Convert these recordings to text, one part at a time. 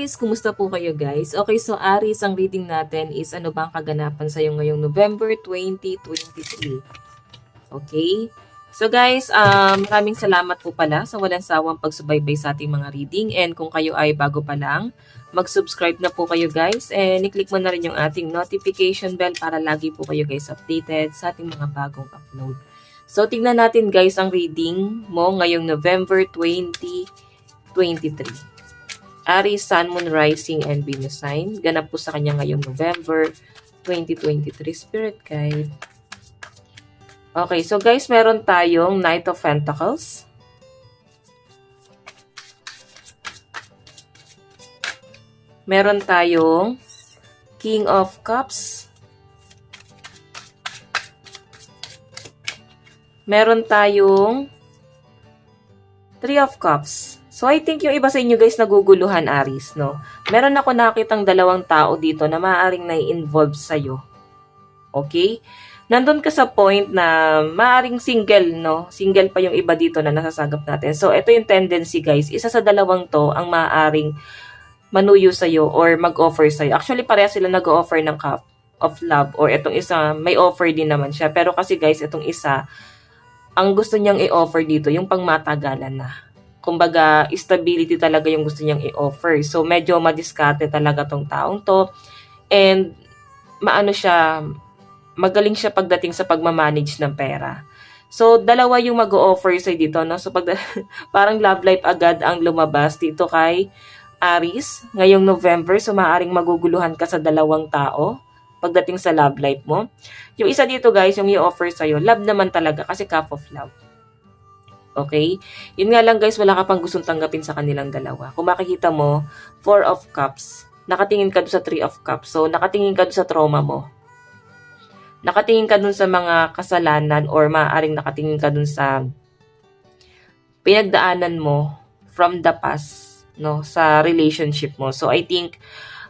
Aries, kumusta po kayo guys? Okay, so Aries, ang reading natin is ano bang kaganapan sa iyo ngayong November 2023. Okay? So guys, maraming salamat po pala sa walang sawang pagsubaybay sa ating mga reading, and kung kayo ay bago pa lang, mag-subscribe na po kayo guys, and i-click mo na rin yung ating notification bell para lagi po kayo guys updated sa ating mga bagong upload. So tingnan natin guys ang reading mo ngayong November 2023. Aries, Sun, Moon, Rising, and Venus sign. Ganap po sa kanya ngayong November 2023. Spirit Guide. Okay, so guys, meron tayong Knight of Pentacles. Meron tayong King of Cups. Meron tayong Three of Cups. So, I think yung iba sa inyo guys naguguluhan, Aries, no? Meron ako nakitang dalawang tao dito na maaaring na-involve sa'yo. Okay? Nandun ka sa point na maaaring single, no? Single pa yung iba dito na nasasagap natin. So, ito yung tendency, guys. Isa sa dalawang to ang maaaring manuyo sa'yo or mag-offer sa'yo. Actually, pareha sila nag-offer ng cup of love, or itong isa, may offer din naman siya. Pero kasi guys, itong isa, ang gusto niyang i-offer dito, yung pangmatagalan na. Kumbaga, stability talaga yung gusto niyang i-offer. So, medyo madiskarte talaga tong taong to. And, maano siya, magaling siya pagdating sa pagmamanage ng pera. So, dalawa yung mag-o-offer sa'yo dito, no? So, parang love life agad ang lumabas dito kay Aries ngayong November. So, maaaring maguguluhan ka sa dalawang tao pagdating sa love life mo. Yung isa dito, guys, yung i-offer sa'yo, love naman talaga kasi cup of love. Okay? Yun nga lang guys, wala ka pang gustong tanggapin sa kanilang dalawa. Kung makikita mo, 4 of Cups, nakatingin ka doon sa 3 of Cups. So, nakatingin ka doon sa trauma mo. Nakatingin ka doon sa mga kasalanan or maaaring nakatingin ka doon sa pinagdaanan mo from the past, no, sa relationship mo. So, I think,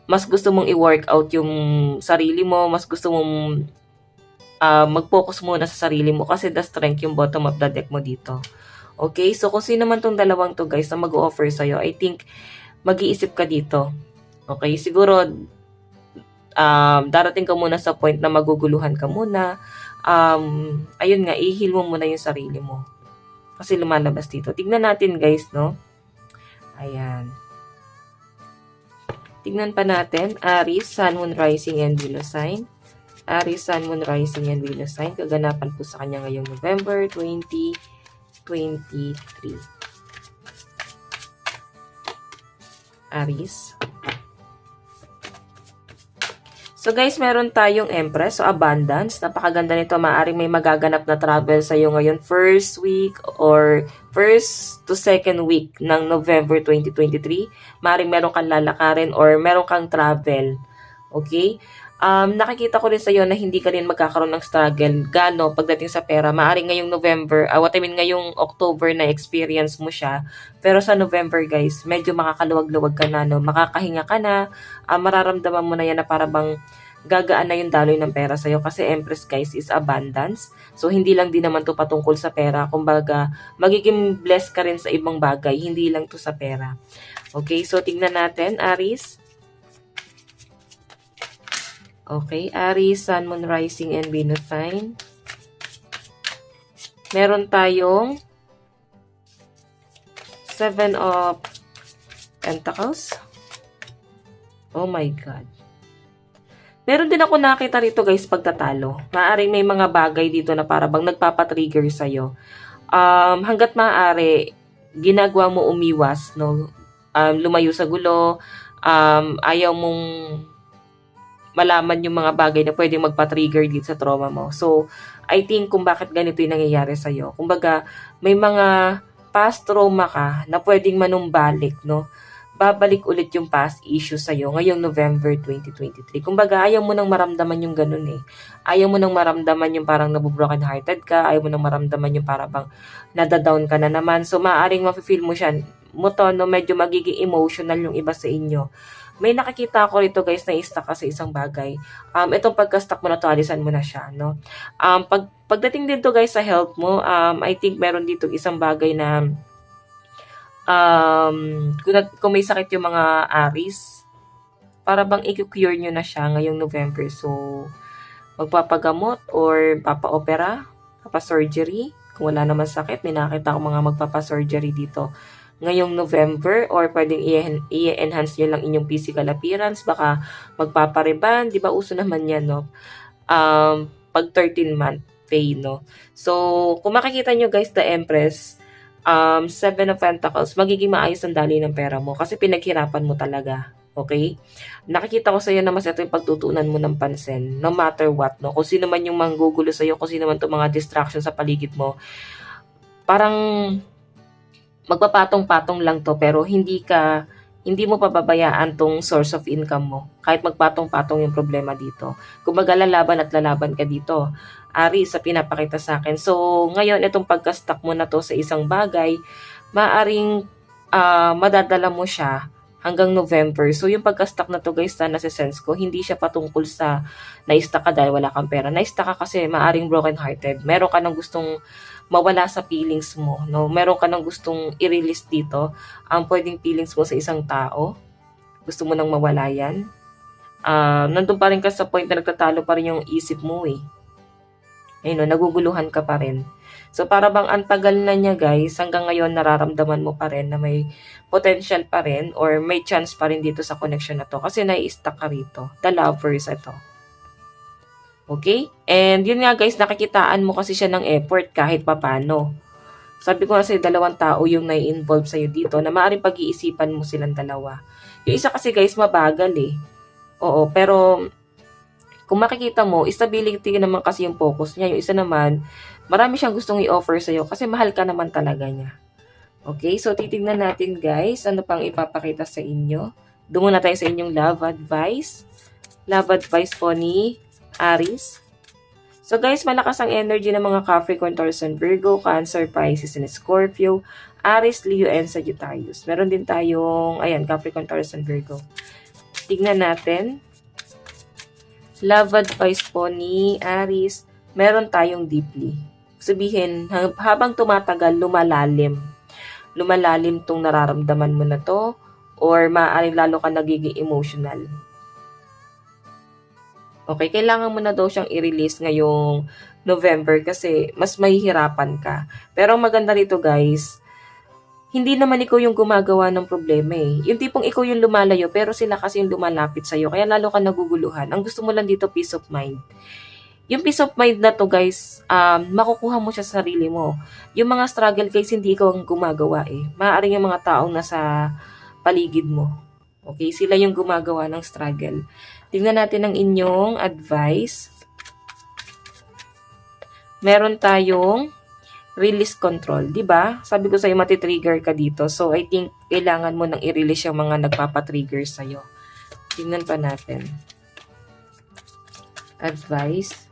mas gusto mong i-work out yung sarili mo, mas gusto mong mag-focus muna sa sarili mo kasi the strength yung bottom of the deck mo dito. Okay, so kung sino man tong dalawang to guys na mag-offer sa'yo, I think mag-iisip ka dito. Okay, siguro darating ka muna sa point na maguguluhan ka muna. Ayun nga, i-heal mo muna yung sarili mo. Kasi lumalabas dito. Tignan natin guys, no? Ayan. Tignan pa natin, Aries, Sun, Moon, Rising, and Venus sign. Aries, Sun, Moon, Rising, and Venus sign. Kaganapan po sa kanya ngayong November 2023. Aries. So guys, meron tayong Empress, so abundance. Napakaganda nito. Maaring may magaganap na travel sa iyo ngayon first week or first to second week ng November 2023. Maaring meron kang lalakarin or meron kang travel. Okay? Nakikita ko rin sa iyo na hindi ka rin magkakaroon ng struggle gano pagdating sa pera. Maaring ngayong November, ngayong October na experience mo siya. Pero sa November guys, medyo makakaluwag-luwag ka na, no? Makakahinga ka na, mararamdaman mo na yan na parang gagaan na yung daloy ng pera sa'yo. Kasi Empress guys is abundance. So hindi lang din naman to patungkol sa pera. Kumbaga, magiging blessed ka rin sa ibang bagay. Hindi lang to sa pera. Okay, so tignan natin, Aries. Okay, Aries, Sun, Moon, Rising, and Venus sign. Meron tayong 7 of Pentacles. Oh my God. Meron din ako nakita rito guys pagtatalo. Maaaring may mga bagay dito na parang nagpapatrigger sa'yo. Hanggat maaari, ginagawa mo umiwas, no? Lumayo sa gulo. Ayaw mong malaman yung mga bagay na pwedeng magpa-trigger dito sa trauma mo. So, I think kung bakit ganito yung nangyayari sa'yo. Kumbaga, may mga past trauma ka na pwedeng manumbalik, no? Babalik ulit yung past issue sa'yo ngayong November 2023. Kumbaga, ayaw mo nang maramdaman yung ganun eh. Ayaw mo nang maramdaman yung parang nabubroken hearted ka. Ayaw mo nang maramdaman yung parang bang nadadown ka na naman. So, maaaring ma-feel mo siya. No, medyo magiging emotional yung iba sa inyo. May nakikita ako rito guys na i-stuck ka sa isang bagay. Itong pagka-stuck mo na to, alisan mo na siya, no? Pagdating dito guys sa health mo, I think meron dito isang bagay na kung may sakit yung mga Aries, para bang i-cure nyo na siya ngayong November. So, magpapagamot or papa-opera, papa-surgery. Kung wala naman sakit, may nakita ko mga magpapa-surgery dito ngayong November, or pwedeng i-enhance nyo lang inyong physical appearance. Baka magpapariban, di ba uso naman yan, no? Pag 13-month pay, no? So, kung makikita nyo guys, the Empress, Seven of Pentacles, magiging maayos ang daloy ng pera mo kasi pinaghirapan mo talaga. Okay? Nakikita ko sa iyo na mas ito yung pagtutuunan mo ng pansin, no matter what, no? Kung sino man yung manggugulo sa iyo, kung sino man itong mga distractions sa paligid mo, parang magpapatong-patong lang to, pero hindi mo pababayaan tong source of income mo. Kahit magpatong-patong yung problema dito. Kumbaga lalaban at lalaban ka dito. Aries, sa pinapakita sa akin. So, ngayon, itong pagka-stuck mo na to sa isang bagay, maaring madadala mo siya hanggang November. So, yung pagka-stuck na to guys, na nasa-sense ko, hindi siya patungkol sa na-stuck ka dahil wala kang pera. Na-stuck ka kasi maaring broken-hearted. Meron ka nang gustong mawala sa feelings mo. No? Meron ka nang gustong i-release dito ang pwedeng feelings mo sa isang tao. Gusto mo nang mawala yan. Nandun pa rin ka sa point na nagtatalo pa rin yung isip mo eh. Ayun, naguguluhan ka pa rin. So, para bang ang tagal na niya guys, hanggang ngayon nararamdaman mo pa rin na may potential pa rin or may chance pa rin dito sa connection na to kasi nai-stuck ka rito. The Lovers ito. Okay? And yun nga guys, nakikitaan mo kasi siya ng effort kahit papano. Sabi ko kasi dalawang tao yung nai-involve sa'yo dito na maaaring pag-iisipan mo silang dalawa. Yung isa kasi guys, mabagal eh. Oo, pero kung makikita mo, stability naman kasi yung focus niya. Yung isa naman, marami siyang gustong i-offer sa'yo kasi mahal ka naman talaga niya. Okay, so titignan natin guys, ano pang ipapakita sa inyo. Doon muna tayo sa inyong love advice. Love advice po ni Aries. So guys, malakas ang energy ng mga Capricorn, Taurus, and Virgo, Cancer, Pisces, and Scorpio, Aries, Leo, and Sagittarius. Meron din tayong, ayan, Capricorn, Taurus, and Virgo. Tignan natin. Love advice po ni Aries, meron tayong deeply. Sabihin, habang tumatagal, lumalalim. Lumalalim tong nararamdaman mo na to, or maaaring lalo ka nagiging emotional. Okay, kailangan mo na daw siyang i-release ngayong November kasi mas mahihirapan ka. Pero ang maganda rito guys, hindi naman ikaw yung gumagawa ng problema eh. Yung tipong ikaw yung lumalayo pero sila kasi yung lumalapit sa'yo. Kaya lalo ka naguguluhan. Ang gusto mo lang dito, peace of mind. Yung peace of mind na to guys, makukuha mo siya sa sarili mo. Yung mga struggle guys, hindi ikaw ang gumagawa eh. Maaaring yung mga taong nasa paligid mo. Okay, sila yung gumagawa ng struggle. Tingnan natin ang inyong advice. Meron tayong release control, di ba? Sabi ko sa'yo, matitrigger ka dito. So, I think, kailangan mo nang i-release yung mga nagpapatrigger sa'yo. Tingnan pa natin. Advice.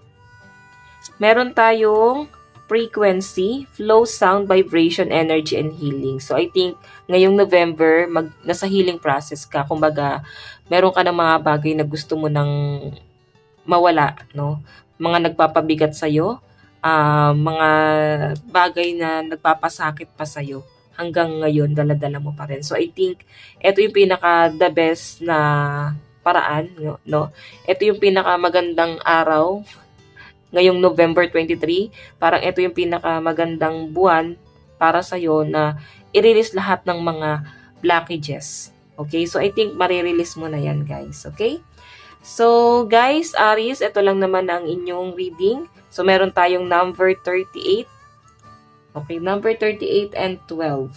Meron tayong frequency, flow, sound, vibration, energy, and healing. So, I think, ngayong November, nasa healing process ka. Kumbaga, meron ka ng mga bagay na gusto mo nang mawala, no? Mga nagpapabigat sa'yo, mga bagay na nagpapasakit pa sa'yo. Hanggang ngayon, dala-dala mo pa rin. So, I think, ito yung pinaka-the best na paraan, no? Ito yung pinaka-magandang araw ngayong November 23. Parang ito yung pinaka-magandang buwan para sa'yo na i-release lahat ng mga blockages. Okay? So, I think marirelease mo na yan, guys. Okay? So, guys, Aries, ito lang naman ang inyong reading. So, meron tayong number 38. Okay, number 38 and 12.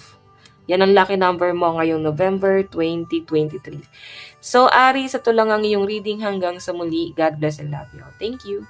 Yan ang lucky number mo ngayong November 2023. So, Aries, ito lang ang iyong reading hanggang sa muli. God bless and love you. Thank you.